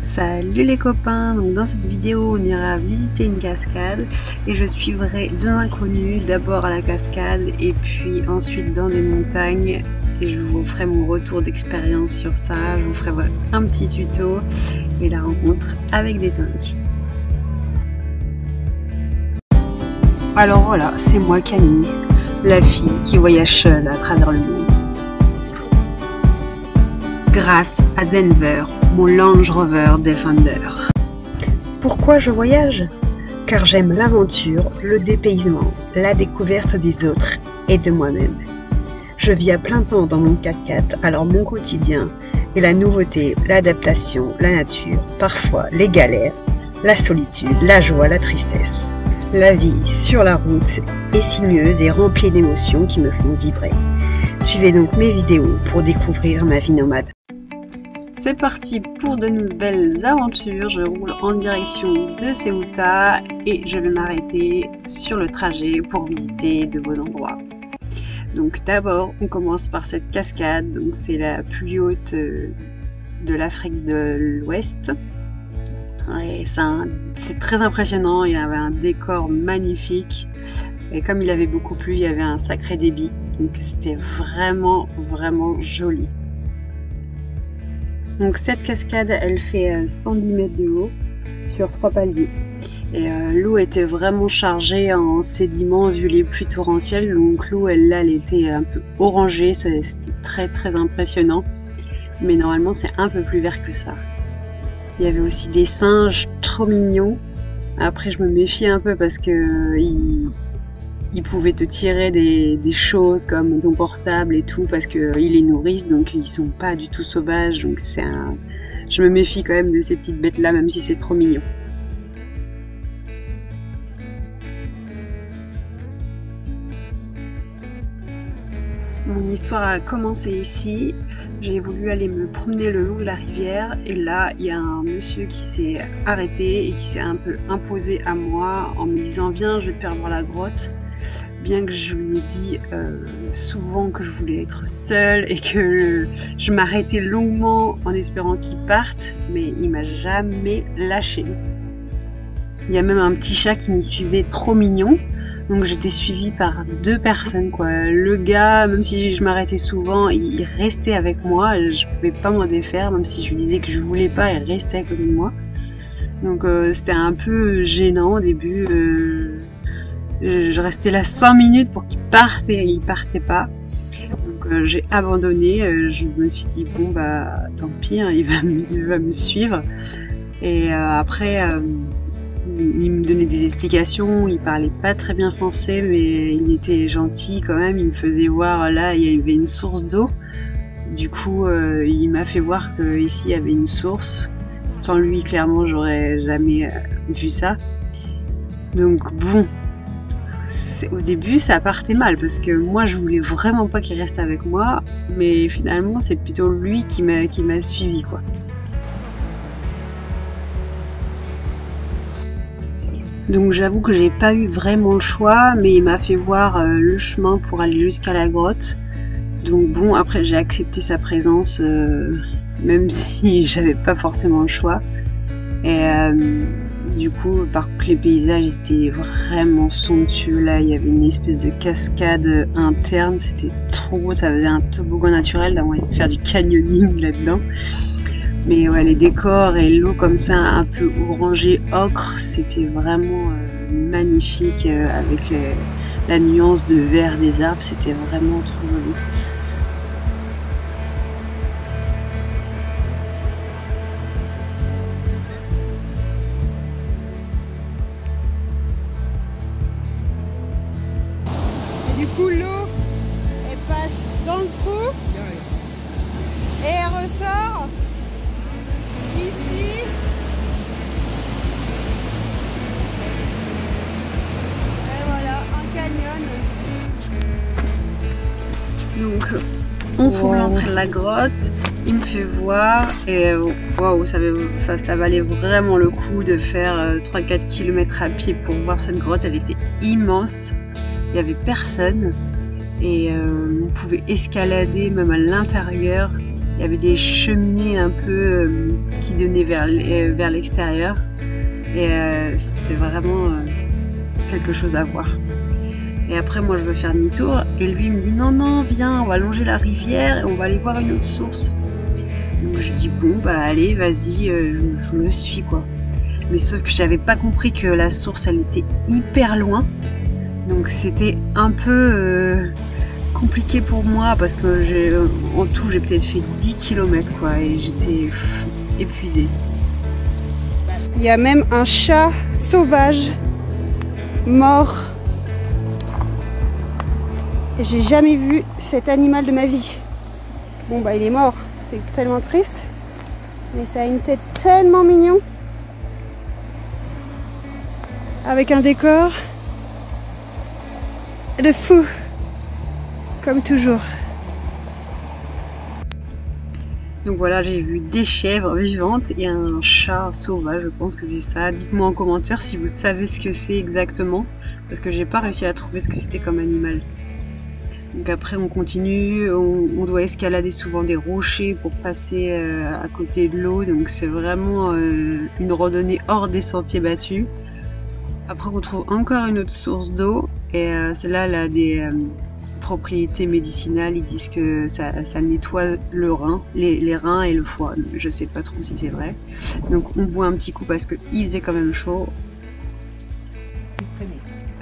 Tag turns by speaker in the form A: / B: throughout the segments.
A: Salut les copains, donc dans cette vidéo on ira visiter une cascade et je suivrai deux inconnus, d'abord à la cascade et puis ensuite dans les montagnes, et je vous ferai mon retour d'expérience sur ça, je vous ferai voilà, un petit tuto et la rencontre avec des singes. Alors voilà, c'est moi Camille, la fille qui voyage seule à travers le monde. Grâce à Denver, mon Land Rover Defender. Pourquoi je voyage? Car j'aime l'aventure, le dépaysement, la découverte des autres et de moi-même. Je vis à plein temps dans mon 4x4, alors mon quotidien est la nouveauté, l'adaptation, la nature, parfois les galères, la solitude, la joie, la tristesse. La vie sur la route est sinueuse et remplie d'émotions qui me font vibrer. Suivez donc mes vidéos pour découvrir ma vie nomade. C'est parti pour de nouvelles aventures, je roule en direction de Ceuta et je vais m'arrêter sur le trajet pour visiter de beaux endroits. Donc d'abord on commence par cette cascade, donc c'est la plus haute de l'Afrique de l'Ouest. Et c'est très impressionnant, il y avait un décor magnifique et comme il avait beaucoup plu, il y avait un sacré débit, donc c'était vraiment joli. Donc cette cascade, elle fait 110 mètres de haut sur 3 paliers. Et l'eau était vraiment chargée en sédiments vu les pluies torrentielles. Donc l'eau, elle était un peu orangée, c'était très impressionnant. Mais normalement, c'est un peu plus vert que ça. Il y avait aussi des singes trop mignons. Après, je me méfie un peu parce que ils pouvaient te tirer des choses comme ton portable et tout parce qu'ils les nourrissent, donc ils sont pas du tout sauvages, donc je me méfie quand même de ces petites bêtes là, même si c'est trop mignon. Mon histoire a commencé ici, j'ai voulu aller me promener le long de la rivière et là il y a un monsieur qui s'est arrêté et qui s'est un peu imposé à moi en me disant viens, je vais te faire voir la grotte. Bien que je lui ai dit souvent que je voulais être seule et que je m'arrêtais longuement en espérant qu'il parte, mais il m'a jamais lâché. Il y a même un petit chat qui nous suivait trop mignon, donc j'étais suivie par deux personnes quoi. Le gars, même si je m'arrêtais souvent, il restait avec moi, je pouvais pas m'en défaire, même si je lui disais que je voulais pas, il restait à côté de moi. Donc c'était un peu gênant au début. Je restais là 5 minutes pour qu'il parte et il partait pas. Donc j'ai abandonné, je me suis dit bon bah tant pis, hein, il va me suivre. Et après il me donnait des explications, il parlait pas très bien français mais il était gentil quand même, il me faisait voir là il y avait une source d'eau. Du coup il m'a fait voir qu'ici il y avait une source. Sans lui clairement j'aurais jamais vu ça. Donc bon. Au début ça partait mal parce que moi je voulais vraiment pas qu'il reste avec moi, mais finalement c'est plutôt lui qui m'a suivi quoi. Donc j'avoue que j'ai pas eu vraiment le choix, mais il m'a fait voir le chemin pour aller jusqu'à la grotte. Donc bon, après j'ai accepté sa présence même si j'avais pas forcément le choix. Et du coup, par contre, les paysages étaient vraiment somptueux. Là, il y avait une espèce de cascade interne. C'était trop beau. Ça faisait un toboggan naturel. Là, on allait faire du canyoning là-dedans. Mais ouais, les décors et l'eau comme ça, un peu orangé, ocre, c'était vraiment magnifique avec la nuance de vert des arbres. C'était vraiment trop joli.
B: Du coup, l'eau, elle passe dans le trou et elle ressort ici. Et voilà, un canyon.
A: Donc, on trouve l'entrée de la grotte, il me fait voir et waouh, ça valait vraiment le coup de faire 3-4 km à pied pour voir cette grotte. Elle était immense. Il n'y avait personne et on pouvait escalader même à l'intérieur. Il y avait des cheminées un peu qui donnaient vers l'extérieur. Et c'était vraiment quelque chose à voir. Et après, moi, je veux faire demi-tour. Et lui, il me dit, non, non, viens, on va longer la rivière et on va aller voir une autre source. Donc, je dis, bon, bah, allez, vas-y, je me suis, quoi. Mais sauf que j'avais pas compris que la source, elle était hyper loin. Donc, c'était un peu compliqué pour moi parce que en tout, j'ai peut-être fait 10 km, quoi. Et j'étais épuisée.
B: Il y a même un chat sauvage mort. J'ai jamais vu cet animal de ma vie. Bon bah il est mort, c'est tellement triste. Mais ça a une tête tellement mignon. Avec un décor de fou. Comme toujours.
A: Donc voilà, j'ai vu des chèvres vivantes et un chat sauvage, je pense que c'est ça. Dites-moi en commentaire si vous savez ce que c'est exactement, parce que j'ai pas réussi à trouver ce que c'était comme animal. Donc après on continue, on doit escalader souvent des rochers pour passer à côté de l'eau, donc c'est vraiment une randonnée hors des sentiers battus. Après on trouve encore une autre source d'eau, et celle-là elle a des propriétés médicinales, ils disent que ça nettoie le rein, les reins et le foie, je sais pas trop si c'est vrai. Donc on boit un petit coup parce qu'il faisait quand même chaud.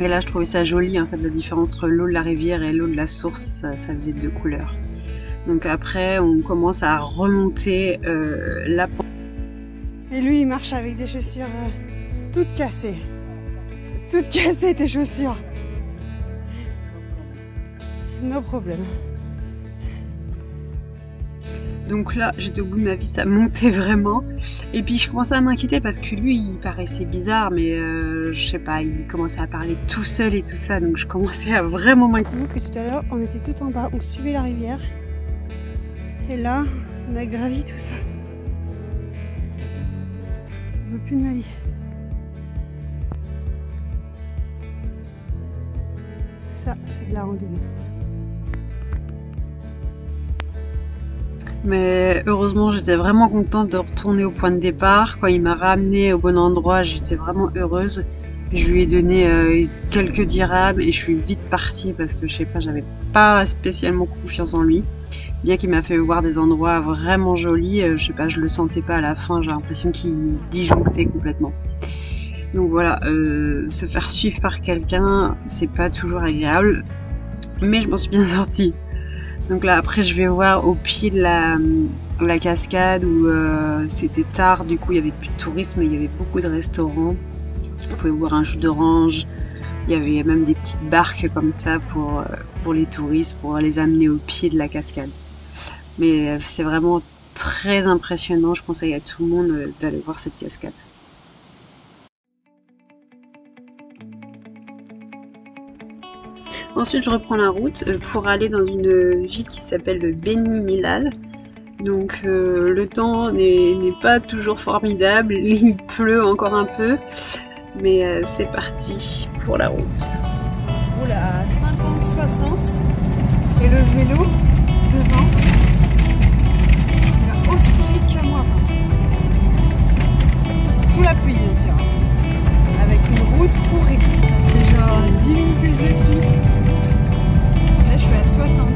A: Et là, je trouvais ça joli, en fait, la différence entre l'eau de la rivière et l'eau de la source, ça faisait deux couleurs. Donc après, on commence à remonter la pente.
B: Et lui, il marche avec des chaussures toutes cassées. Toutes cassées, tes chaussures. No problème.
A: Donc là, j'étais au bout de ma vie, ça montait vraiment. Et puis je commençais à m'inquiéter parce que lui, il paraissait bizarre, mais je sais pas, il commençait à parler tout seul et tout ça, donc je commençais à vraiment m'inquiéter.
B: Que tout à l'heure, on était tout en bas, on suivait la rivière. Et là, on a gravi tout ça. Je veux plus de ma vie. Ça, c'est de la randonnée.
A: Mais heureusement, j'étais vraiment contente de retourner au point de départ. Quand il m'a ramené au bon endroit, j'étais vraiment heureuse. Je lui ai donné quelques dirhams et je suis vite partie parce que je sais pas, j'avais pas spécialement confiance en lui. Bien qu'il m'a fait voir des endroits vraiment jolis, je sais pas, je le sentais pas à la fin, j'ai l'impression qu'il disjonctait complètement. Donc voilà, se faire suivre par quelqu'un, c'est pas toujours agréable, mais je m'en suis bien sortie. Donc là après je vais voir au pied de la cascade où c'était tard, du coup il y avait plus de tourisme, il y avait beaucoup de restaurants. Vous pouvez boire un jus d'orange, il y avait même des petites barques comme ça pour les touristes, pour les amener au pied de la cascade. Mais c'est vraiment très impressionnant, je conseille à tout le monde d'aller voir cette cascade. Ensuite, je reprends la route pour aller dans une ville qui s'appelle Beni Mellal. Donc le temps n'est pas toujours formidable, il pleut encore un peu, mais c'est parti pour la route.
B: Je roule à 50-60 et le vélo devant il va aussi vite que moi. Sous la pluie bien sûr, avec une route pourrie. Ça fait genre 10 minutes que je le suis. Là je suis à 60.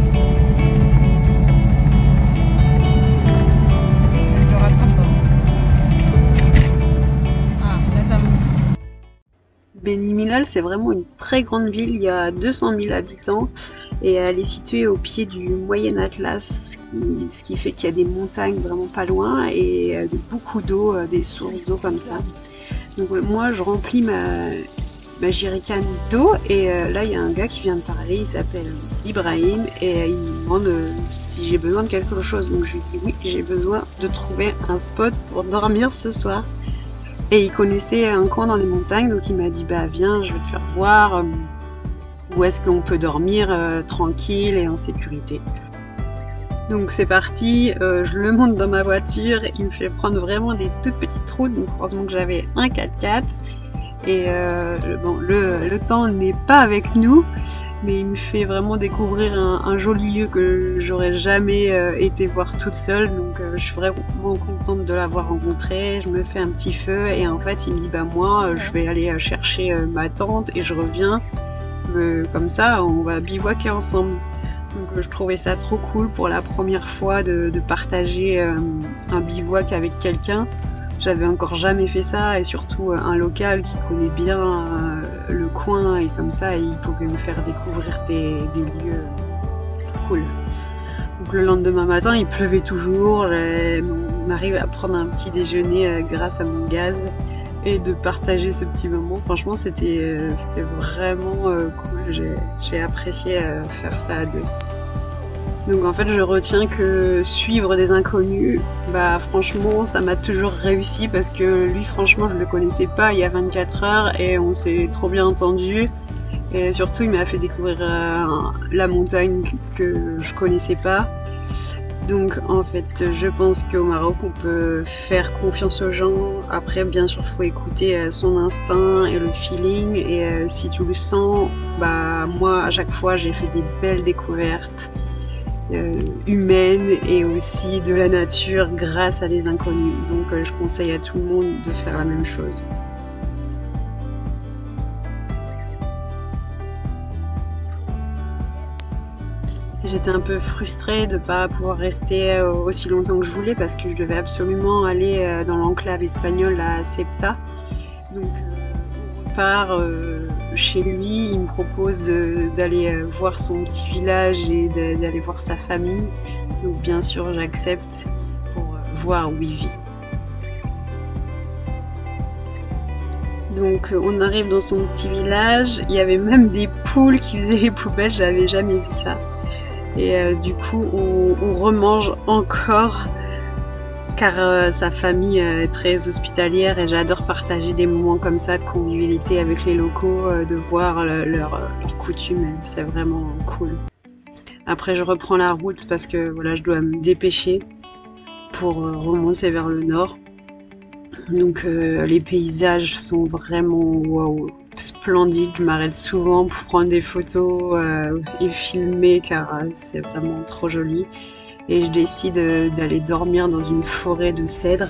B: Elle te rattrape pas. Ah, là ça monte.
A: Beni Mellal, c'est vraiment une très grande ville, il y a 200 000 habitants et elle est située au pied du Moyen Atlas, ce qui fait qu'il y a des montagnes vraiment pas loin et beaucoup d'eau, des sources d'eau comme ça. Donc moi je remplis ma jerrycan d'eau et là il y a un gars qui vient de parler, il s'appelle Ibrahim et il me demande si j'ai besoin de quelque chose. Donc je lui dis oui, j'ai besoin de trouver un spot pour dormir ce soir. Et il connaissait un coin dans les montagnes, donc il m'a dit bah viens, je vais te faire voir où est-ce qu'on peut dormir tranquille et en sécurité. Donc c'est parti, je le monte dans ma voiture, il me fait prendre vraiment des toutes petites routes, donc heureusement que j'avais un 4x4 et bon, le temps n'est pas avec nous, mais il me fait vraiment découvrir un joli lieu que j'aurais jamais été voir toute seule, donc je suis vraiment contente de l'avoir rencontré. Je me fais un petit feu et en fait il me dit bah moi je vais aller chercher ma tante et je reviens, comme ça on va bivouaquer ensemble. Donc je trouvais ça trop cool pour la première fois de partager un bivouac avec quelqu'un. J'avais encore jamais fait ça et surtout un local qui connaît bien le coin et comme ça il pouvait me faire découvrir des lieux cool. Donc le lendemain matin il pleuvait toujours, on arrive à prendre un petit déjeuner grâce à mon gaz et de partager ce petit moment. Franchement c'était vraiment cool, j'ai apprécié faire ça à deux. Donc en fait je retiens que suivre des inconnus, bah franchement ça m'a toujours réussi parce que lui franchement je le connaissais pas il y a 24 heures et on s'est trop bien entendu et surtout il m'a fait découvrir la montagne que je connaissais pas. Donc en fait je pense qu'au Maroc on peut faire confiance aux gens. Après bien sûr faut écouter son instinct et le feeling et si tu le sens, bah moi à chaque fois j'ai fait des belles découvertes humaine et aussi de la nature grâce à des inconnus. Donc je conseille à tout le monde de faire la même chose. J'étais un peu frustrée de ne pas pouvoir rester aussi longtemps que je voulais parce que je devais absolument aller dans l'enclave espagnole à Ceuta. Donc on part chez lui, il me propose d'aller voir son petit village et d'aller voir sa famille. Donc bien sûr j'accepte pour voir où il vit. Donc on arrive dans son petit village, il y avait même des poules qui faisaient les poubelles, j'avais jamais vu ça. Et du coup on remange encore car sa famille est très hospitalière et j'adore partager des moments comme ça de convivialité avec les locaux, de voir leurs coutumes, c'est vraiment cool. Après je reprends la route parce que voilà, je dois me dépêcher pour remonter vers le nord. Donc les paysages sont vraiment wow, splendides, je m'arrête souvent pour prendre des photos et filmer car c'est vraiment trop joli. Et je décide d'aller dormir dans une forêt de cèdres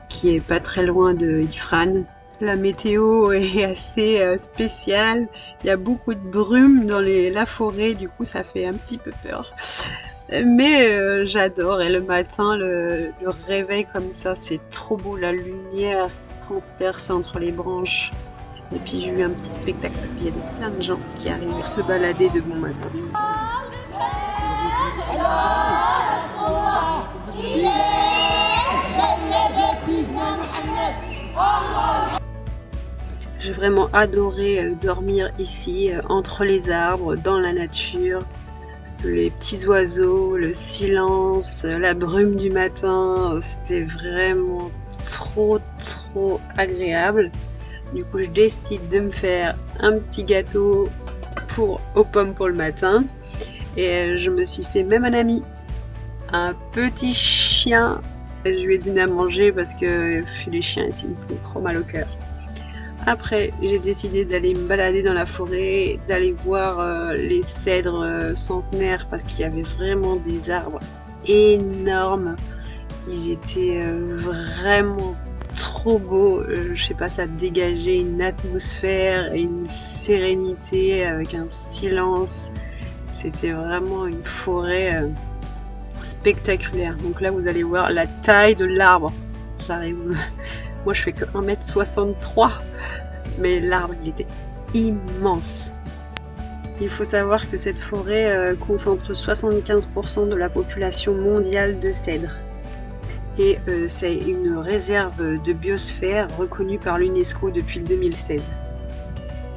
A: qui est pas très loin de Ifrane. La météo est assez spéciale, il y a beaucoup de brume dans la forêt, du coup ça fait un petit peu peur. Mais j'adore et le matin, le réveil comme ça, c'est trop beau, la lumière qui transperce entre les branches. Et puis j'ai eu un petit spectacle parce qu'il y avait plein de gens qui arrivent pour se balader de bon matin. J'ai vraiment adoré dormir ici, entre les arbres, dans la nature, les petits oiseaux, le silence, la brume du matin, c'était vraiment trop agréable. Du coup je décide de me faire un petit gâteau aux pommes pour le matin et je me suis fait même un ami, un petit chien. Je lui ai donné à manger parce que les chiens ici me font trop mal au cœur. Après j'ai décidé d'aller me balader dans la forêt, d'aller voir les cèdres centenaires parce qu'il y avait vraiment des arbres énormes. Ils étaient vraiment trop beaux, je sais pas, ça dégageait une atmosphère et une sérénité avec un silence. C'était vraiment une forêt spectaculaire. Donc là vous allez voir la taille de l'arbre. J'arrive, moi je fais que 1m63, mais l'arbre il était immense. Il faut savoir que cette forêt concentre 75% de la population mondiale de cèdres. Et c'est une réserve de biosphère reconnue par l'UNESCO depuis le 2016.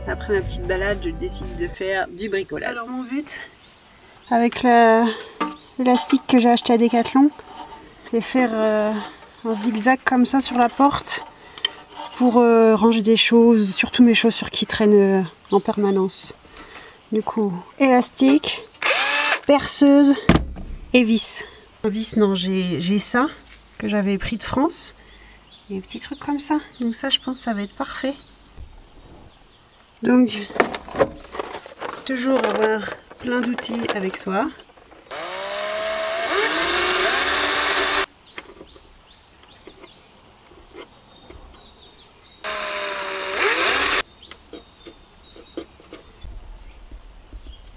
A: Après ma petite balade, je décide de faire du bricolage. Alors mon but, avec l'élastique que j'ai acheté à Decathlon, c'est faire un zigzag comme ça sur la porte pour ranger des choses, surtout mes chaussures qui traînent en permanence. Du coup, élastique, perceuse et vis. Vis, non, j'ai ça que j'avais pris de France. Et des petits trucs comme ça. Donc ça, je pense que ça va être parfait. Donc, toujours avoir plein d'outils avec soi.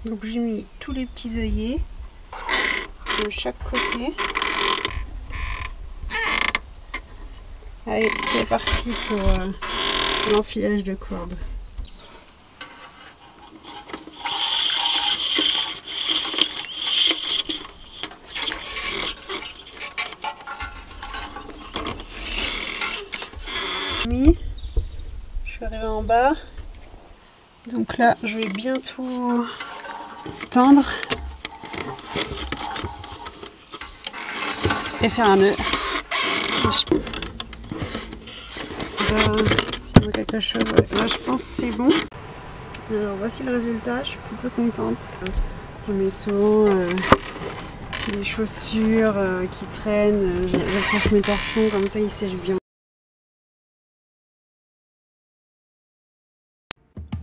A: Donc j'ai mis tous les petits œillets de chaque côté. Allez, c'est parti pour l'enfilage de cordes. Je suis arrivée en bas. Donc là, je vais bientôt tendre et faire un nœud. Quelque chose. Là, je pense que c'est bon. Alors voici le résultat. Je suis plutôt contente. Je mets souvent des chaussures qui traînent. J'accroche mes torchons comme ça, ils sèchent bien.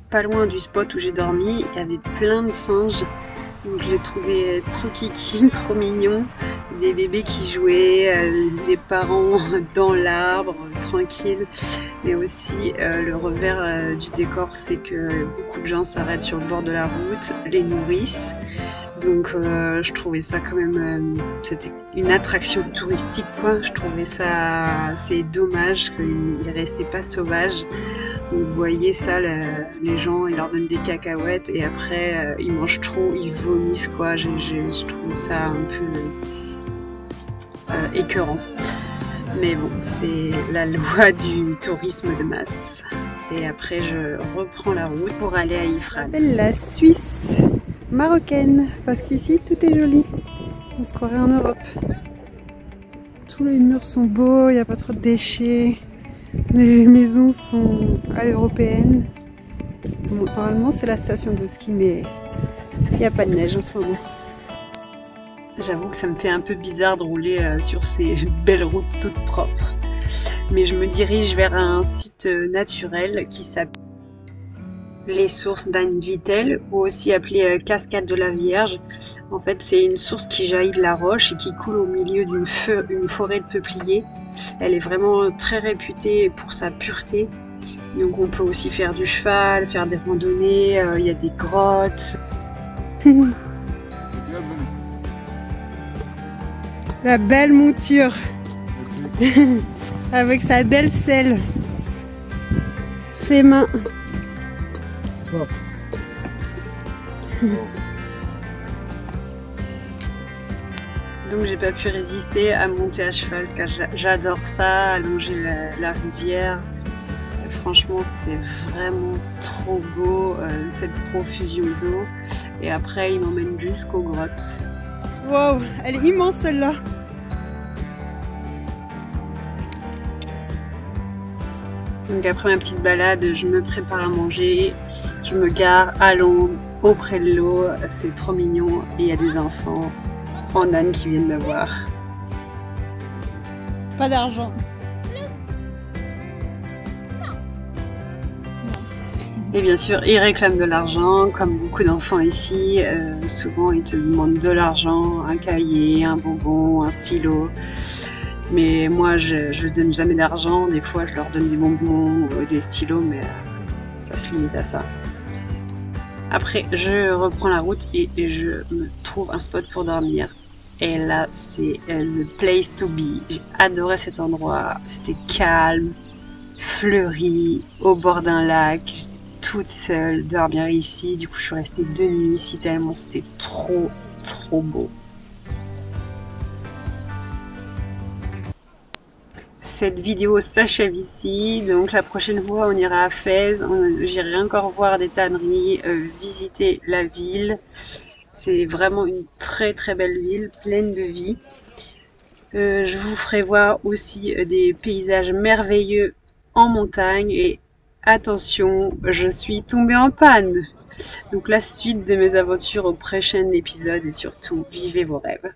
A: Pas loin du spot où j'ai dormi, il y avait plein de singes. Donc je les trouvais trop kiki, trop mignons. Des bébés qui jouaient, les parents dans l'arbre, tranquilles. Mais aussi le revers du décor, c'est que beaucoup de gens s'arrêtent sur le bord de la route, les nourrissent. Donc je trouvais ça quand même, c'était une attraction touristique quoi. Je trouvais ça assez dommage qu'ils ne restaient pas sauvages. Vous voyez ça, les gens, ils leur donnent des cacahuètes et après ils mangent trop, ils vomissent quoi. Je trouve ça un peu écœurant. Mais bon, c'est la loi du tourisme de masse. Et après, je reprends la route pour aller à Ifrane.
B: La Suisse marocaine, parce qu'ici tout est joli. On se croirait en Europe. Tous les murs sont beaux, il n'y a pas trop de déchets. Les maisons sont à l'européenne. Bon, normalement, c'est la station de ski, mais il n'y a pas de neige en ce moment.
A: J'avoue que ça me fait un peu bizarre de rouler sur ces belles routes toutes propres. Mais je me dirige vers un site naturel qui s'appelle les sources d'Annwittel, ou aussi appelée cascade de la Vierge. En fait, c'est une source qui jaillit de la roche et qui coule au milieu d'une forêt de peupliers. Elle est vraiment très réputée pour sa pureté. Donc on peut aussi faire du cheval, faire des randonnées, il y a des grottes.
B: La belle monture avec sa belle selle fait main.
C: Bon.
A: Donc j'ai pas pu résister à monter à cheval car j'adore ça, allonger la rivière. Franchement c'est vraiment trop beau cette profusion d'eau. Et après il m'emmène jusqu'aux grottes.
B: Wow, elle est immense celle-là.
A: Donc après ma petite balade, je me prépare à manger, je me gare à l'ombre, auprès de l'eau, c'est trop mignon et il y a des enfants en âne qui viennent me voir.
B: Pas d'argent.
A: Et bien sûr, ils réclament de l'argent, comme beaucoup d'enfants ici. Souvent, ils te demandent de l'argent, un cahier, un bonbon, un stylo. Mais moi, je donne jamais d'argent. Des fois, je leur donne des bonbons, des stylos, mais ça se limite à ça. Après, je reprends la route et je me trouve un spot pour dormir. Et là, c'est the place to be. J'ai adoré cet endroit. C'était calme, fleuri, au bord d'un lac. Toute seule, dormir ici. Du coup, je suis restée 2 nuits ici tellement c'était trop beau. Cette vidéo s'achève ici. Donc la prochaine fois, on ira à Fès. J'irai encore voir des tanneries, visiter la ville. C'est vraiment une très belle ville, pleine de vie. Je vous ferai voir aussi des paysages merveilleux en montagne et attention, je suis tombée en panne. Donc la suite de mes aventures au prochain épisode et surtout, vivez vos rêves.